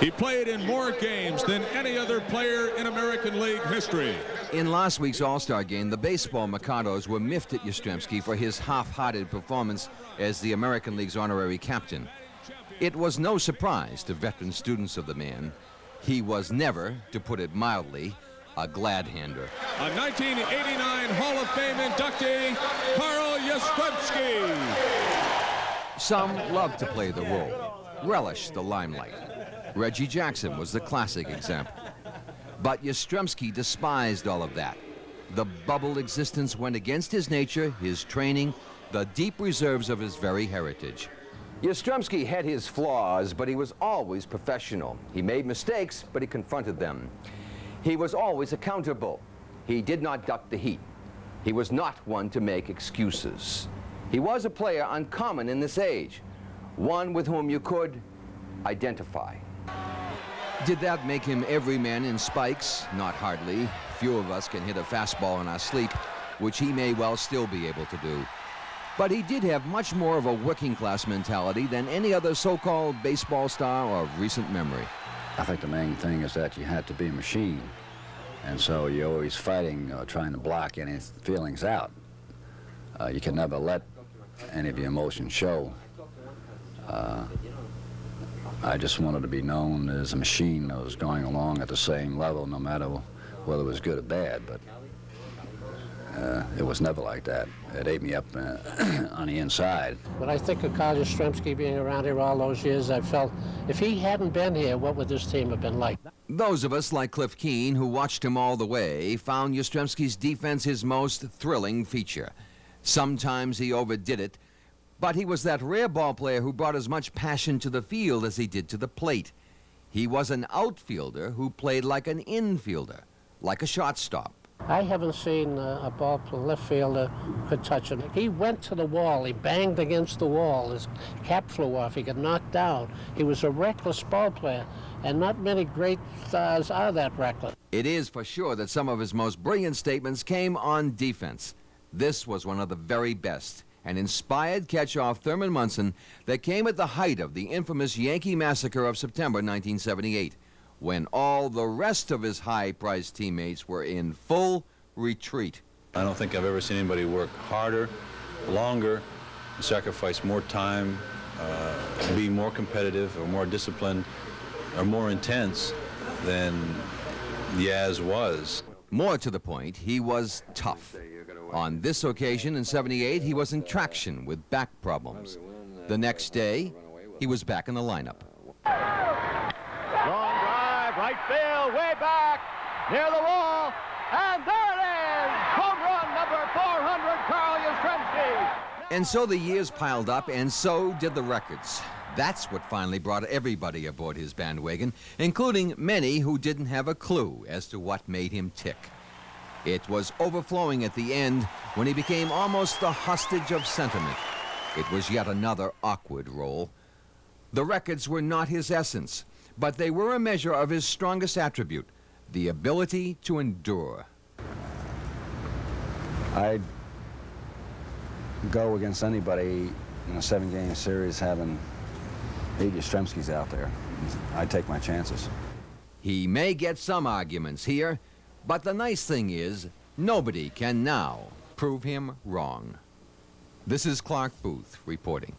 He played in more games than any other player in American League history. In last week's All-Star game, the baseball Mikados were miffed at Yastrzemski for his half-hearted performance as the American League's honorary captain. It was no surprise to veteran students of the man. He was never, to put it mildly, a glad-hander. A 1989 Hall of Fame inductee, Carl Yastrzemski. Some loved to play the role, relish the limelight. Reggie Jackson was the classic example. But Yastrzemski despised all of that. The bubble existence went against his nature, his training, the deep reserves of his very heritage. Yastrzemski had his flaws, but he was always professional. He made mistakes, but he confronted them. He was always accountable. He did not duck the heat. He was not one to make excuses. He was a player uncommon in this age, one with whom you could identify. Did that make him every man in spikes? Not hardly. Few of us can hit a fastball in our sleep, which he may well still be able to do. But he did have much more of a working-class mentality than any other so-called baseball star of recent memory. I think the main thing is that you had to be a machine, and so you're always fighting, trying to block any feelings out. You can never let any of your emotions show. I just wanted to be known as a machine that was going along at the same level, no matter whether it was good or bad, but it was never like that. It ate me up on the inside. When I think of Carl Yastrzemski being around here all those years, I felt if he hadn't been here, what would this team have been like? Those of us like Cliff Keen, who watched him all the way, found Yastrzemski's defense his most thrilling feature. Sometimes he overdid it, but he was that rare ball player who brought as much passion to the field as he did to the plate. He was an outfielder who played like an infielder, like a shortstop. I haven't seen a ball left fielder could touch him. He went to the wall. He banged against the wall. His cap flew off. He got knocked down. He was a reckless ball player, and not many great stars are that reckless. It is for sure that some of his most brilliant statements came on defense. This was one of the very best, an inspired catch off Thurman Munson that came at the height of the infamous Yankee massacre of September 1978. When all the rest of his high-priced teammates were in full retreat. I don't think I've ever seen anybody work harder, longer, sacrifice more time, be more competitive or more disciplined or more intense than Yaz was. More to the point, he was tough. On this occasion in '78, he was in traction with back problems. The next day, he was back in the lineup. Right field, way back, near the wall, and there it is! Home run number 400, Carl Yastrzemski! And so the years piled up, and so did the records. That's what finally brought everybody aboard his bandwagon, including many who didn't have a clue as to what made him tick. It was overflowing at the end when he became almost the hostage of sentiment. It was yet another awkward role. The records were not his essence, but they were a measure of his strongest attribute, the ability to endure. I'd go against anybody in a 7-game series having 8 Yastrzemskis out there. I'd take my chances. He may get some arguments here, but the nice thing is, nobody can now prove him wrong. This is Clark Booth reporting.